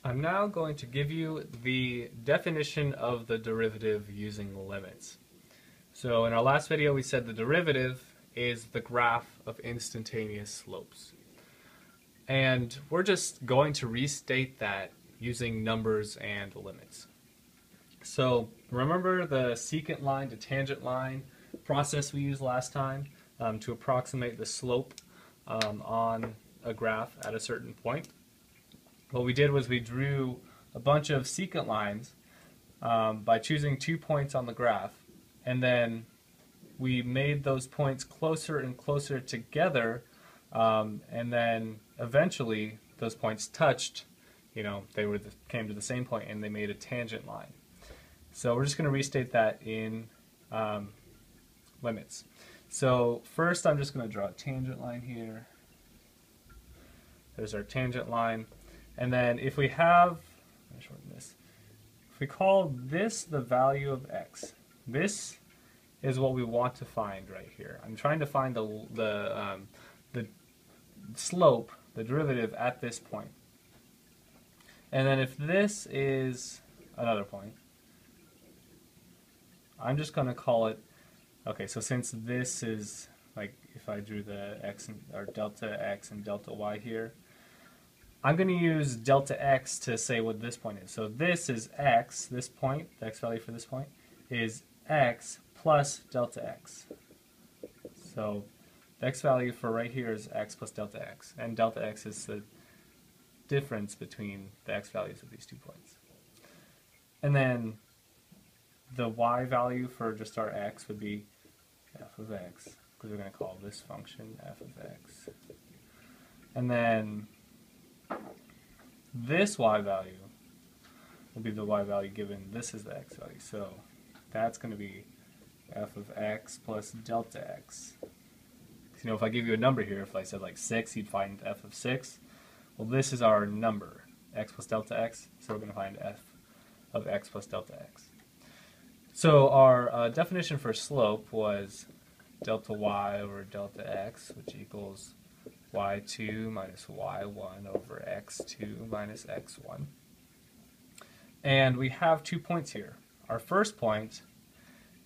I'm now going to give you the definition of the derivative using limits. So in our last video we said the derivative is the graph of instantaneous slopes. And we're just going to restate that using numbers and limits. So remember the secant line to tangent line process we used last time to approximate the slope on a graph at a certain point? What we did was we drew a bunch of secant lines by choosing 2 points on the graph, and then we made those points closer and closer together, and then eventually those points touched, they came to the same point and they made a tangent line. So we're just going to restate that in limits. So first I'm just going to draw a tangent line here. There's our tangent line. And then if we have, let me shorten this, if we call this the value of x, this is what we want to find right here. I'm trying to find the slope, the derivative at this point. And then if this is another point, I'm just going to call it, okay, so since this is, like if I drew the x or delta x and delta y here, I'm going to use delta x to say what this point is. So this is x, this point, the x value for this point, is x plus delta x. So the x value for right here is x plus delta x. And delta x is the difference between the x values of these 2 points. And then the y value for just our x would be f of x, because we're going to call this function f of x. And then this y value will be the y value given this is the x value. So that's going to be f of x plus delta x. If I give you a number here, if I said like 6, you'd find f of 6. Well, this is our number, x plus delta x, so we're going to find f of x plus delta x. So our definition for slope was delta y over delta x, which equals y2 minus y1 over x2 minus x1. And we have 2 points here. Our first point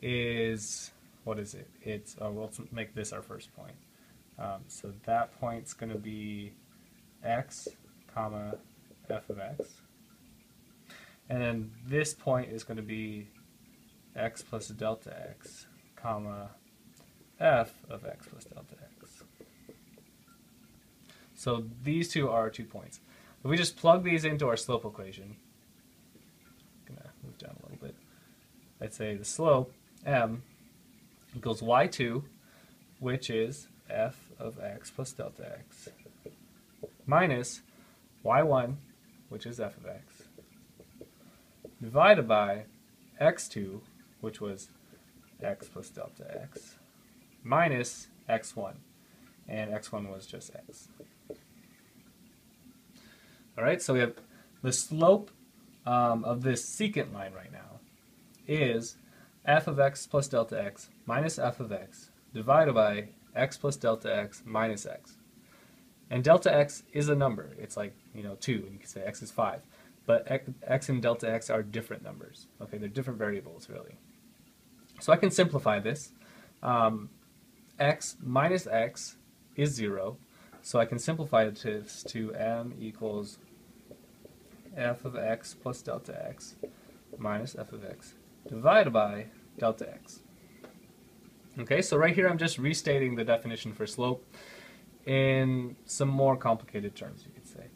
is, what is it? It's, we'll make this our first point. So that point's going to be x comma f of x. And then this point is going to be x plus delta x comma f of x plus delta x. So these two are our 2 points. If we just plug these into our slope equation, I'm going to move down a little bit. I'd say the slope, m, equals y2, which is f of x plus delta x, minus y1, which is f of x, divided by x2, which was x plus delta x, minus x1, and x1 was just x. Alright, so we have the slope of this secant line right now is f of x plus delta x minus f of x divided by x plus delta x minus x. And delta x is a number. It's like, 2, and you can say x is 5. But x and delta x are different numbers. Okay, they're different variables, really. So I can simplify this. X minus x is 0. So I can simplify this to m equals f of x plus delta x minus f of x divided by delta x. Okay, so right here I'm just restating the definition for slope in some more complicated terms, you could say.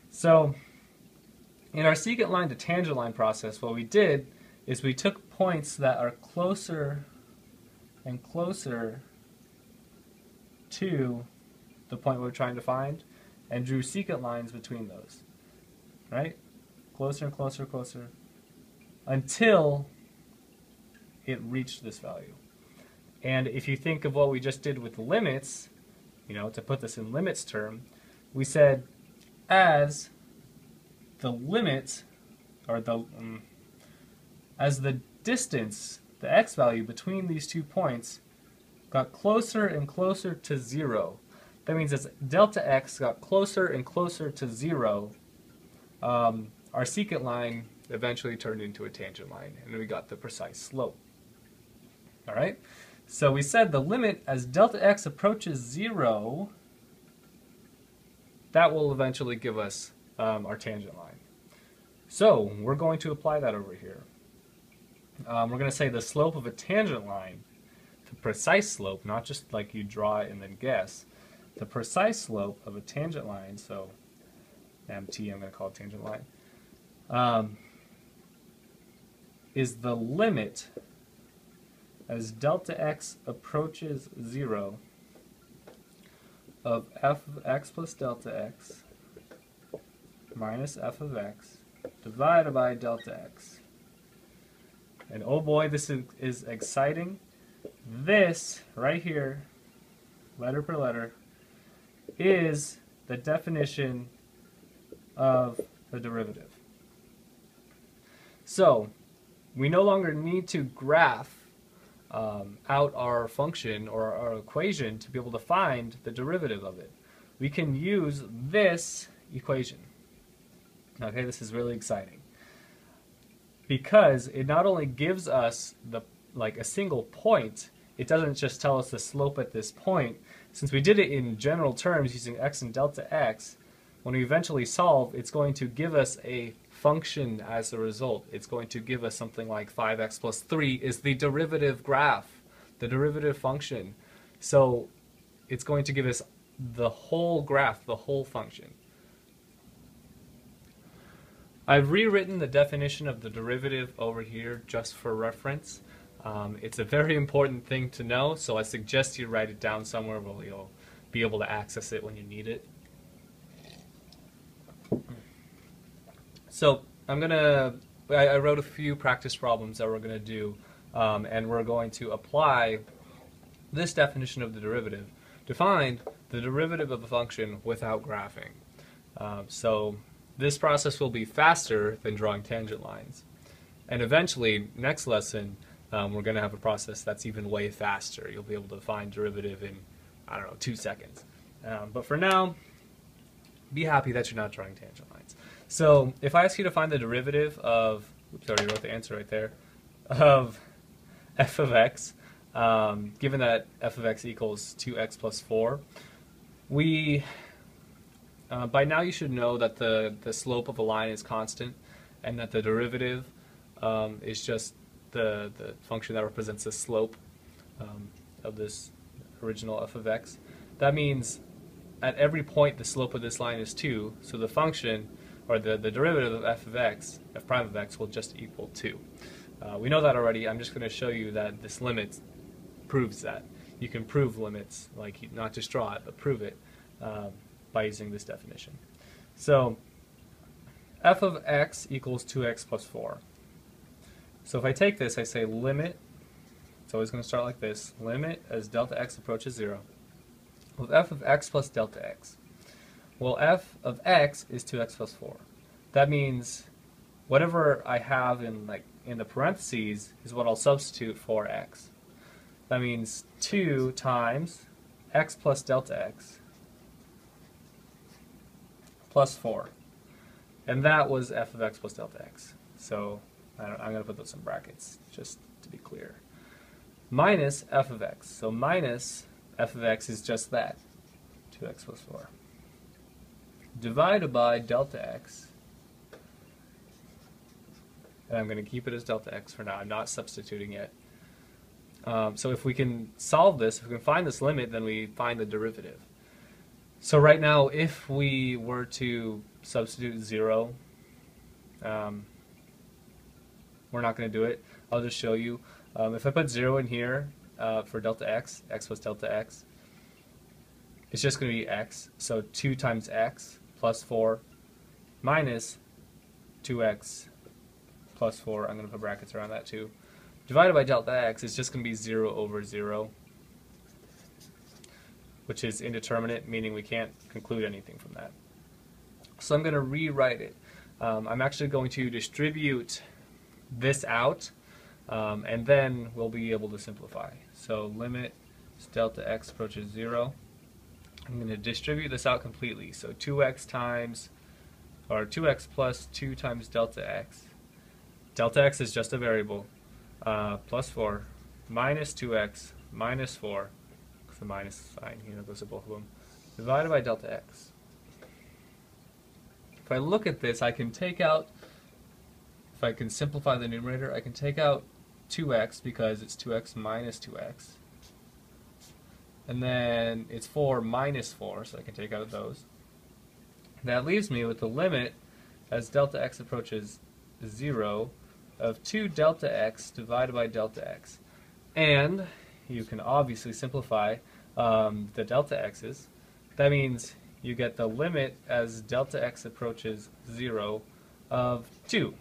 So in our secant line to tangent line process, what we did is we took points that are closer and closer to the point we're trying to find and drew secant lines between those. Right? Closer and closer, closer, until it reached this value. And if you think of what we just did with limits, to put this in limits term, we said as the limit, or as the distance, the x value between these 2 points got closer and closer to 0, that means as delta x got closer and closer to 0, our secant line eventually turned into a tangent line, and then we got the precise slope. All right, so we said the limit as delta x approaches 0, that will eventually give us our tangent line. So we're going to apply that over here. We're going to say the slope of a tangent line, the precise slope, not just like you draw it and then guess, the precise slope of a tangent line, so MT, I'm going to call it tangent line, is the limit as delta x approaches 0 of f of x plus delta x minus f of x divided by delta x. And oh boy, this is exciting. This right here, letter per letter, is the definition of the derivative. So we no longer need to graph out our function or our equation to be able to find the derivative of it. We can use this equation. Okay, this is really exciting because it not only gives us a single point, it doesn't just tell us the slope at this point. Since we did it in general terms using x and delta x, when we eventually solve, it's going to give us a function as a result. It's going to give us something like 5x plus 3 is the derivative graph, the derivative function. So it's going to give us the whole graph, the whole function. I've rewritten the definition of the derivative over here just for reference. It's a very important thing to know, so I suggest you write it down somewhere where you'll be able to access it when you need it. So I wrote a few practice problems that we're going to do, and we're going to apply this definition of the derivative to find the derivative of a function without graphing. So this process will be faster than drawing tangent lines. And eventually, next lesson, we're going to have a process that's even way faster. You'll be able to find derivative in, I don't know, 2 seconds. But for now, be happy that you're not drawing tangent lines. So if I ask you to find the derivative of, oops, I already wrote the answer right there, of f of x, given that f of x equals 2x plus 4, by now you should know that the slope of a line is constant and that the derivative is just the function that represents the slope of this original f of x. That means at every point the slope of this line is 2, so the function, or the derivative of f of x, f prime of x, will just equal 2. We know that already. I'm just going to show you that this limit proves that. You can prove limits, like not just draw it, but prove it by using this definition. So f of x equals 2x plus 4. So if I take this, I say limit, it's always going to start like this, limit as delta x approaches 0, of f of x plus delta x. Well, f of x is 2x plus 4. That means whatever I have in the parentheses is what I'll substitute for x. That means 2 times x plus delta x plus 4. And that was f of x plus delta x. So I'm going to put those in brackets just to be clear. Minus f of x. So minus f of x is just that, 2x plus 4. Divided by delta x. And I'm going to keep it as delta x for now. I'm not substituting yet. So if we can solve this, if we can find this limit, then we find the derivative. So right now, if we were to substitute 0, we're not going to do it. I'll just show you. If I put 0 in here for delta x, x plus delta x, it's just going to be x. So 2 times x plus 4 minus 2x plus 4. I'm going to put brackets around that too. Divided by delta x is just going to be 0 over 0, which is indeterminate, meaning we can't conclude anything from that. So I'm going to rewrite it. I'm actually going to distribute this out, and then we'll be able to simplify. So limit delta x approaches 0. I'm going to distribute this out completely. So 2x times or 2x plus 2 times delta x. Delta x is just a variable, plus 4, minus 2x, minus 4, because the minus sign, goes to both of them, divided by delta x. If I look at this, I can take out, if I can simplify the numerator, I can take out 2x because it's 2x minus 2x. And then it's 4 minus 4, so I can take out those. That leaves me with the limit as delta x approaches 0 of 2 delta x divided by delta x. And you can obviously simplify the delta x's. That means you get the limit as delta x approaches 0 of 2.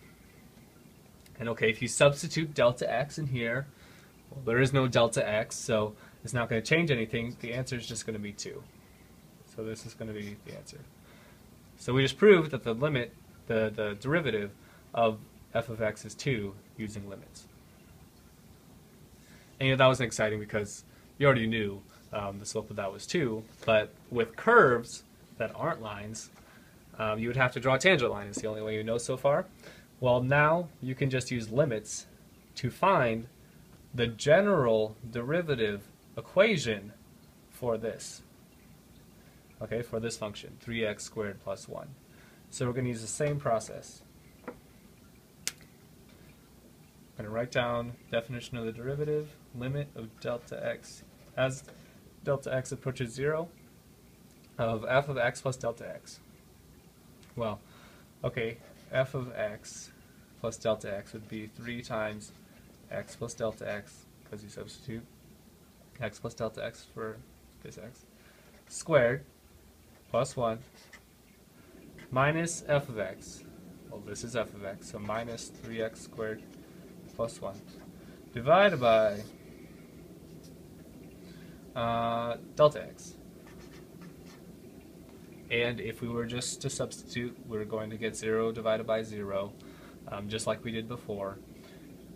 And okay, if you substitute delta x in here, well, there is no delta x, so it's not going to change anything. The answer is just going to be 2. So this is going to be the answer. So we just proved that the limit, the derivative of f of x is 2 using limits. And that wasn't exciting because you already knew the slope of that was 2, but with curves that aren't lines, you would have to draw a tangent line. It's the only way you know so far. Well, now you can just use limits to find the general derivative equation for this. Okay, for this function, 3x squared plus 1. So we're going to use the same process. I'm going to write down definition of the derivative, limit of delta x as delta x approaches 0 of f of x plus delta x. Well, okay, f of x plus delta x would be 3 times x plus delta x, because you substitute x plus delta x for this x, squared plus 1 minus f of x. Well, this is f of x, so minus 3x squared plus 1 divided by delta x. And if we were just to substitute, we're going to get 0 divided by 0, just like we did before.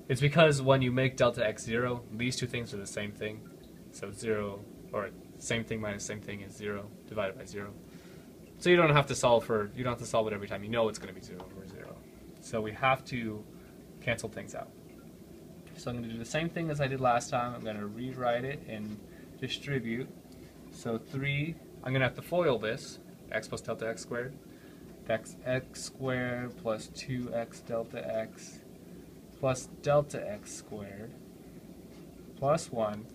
It's because when you make delta x 0, these two things are the same thing. So 0, or same thing minus same thing is 0 divided by 0. So you don't have to solve it every time. You know it's going to be 0 over 0. So we have to cancel things out. So I'm going to do the same thing as I did last time. I'm going to rewrite it and distribute. So 3, I'm going to have to FOIL this, x plus delta x squared. That's x squared plus 2x delta x plus delta x squared plus 1,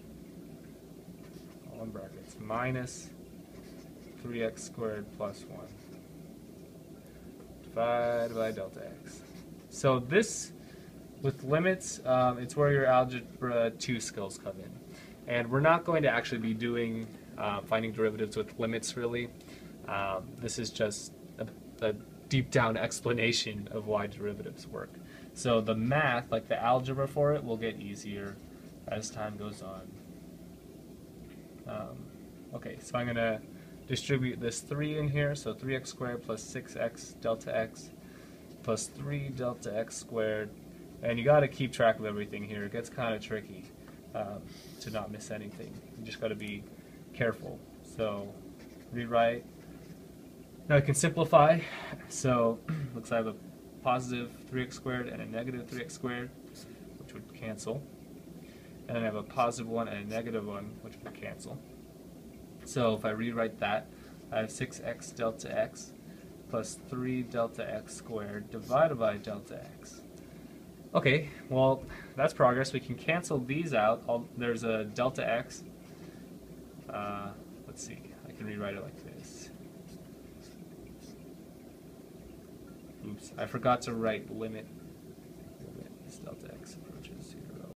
all in brackets, minus 3x squared plus 1 divided by delta x. So this, with limits, it's where your algebra 2 skills come in. And we're not going to actually be doing finding derivatives with limits, really. This is just a deep down explanation of why derivatives work. So the math, like the algebra for it, will get easier as time goes on. Okay, so I'm going to distribute this 3 in here, so 3x squared plus 6x delta x plus 3 delta x squared. And you got to keep track of everything here. It gets kind of tricky to not miss anything. You just got to be careful. So rewrite. Now I can simplify. So looks like I have a positive 3x squared and a negative 3x squared, which would cancel. And then I have a positive 1 and a negative 1, which would cancel. So if I rewrite that, I have 6x delta x plus 3 delta x squared divided by delta x. Okay, well, that's progress. We can cancel these out. There's a delta x. Let's see, I can rewrite it like this. Oops, I forgot to write limit. Limit is delta x.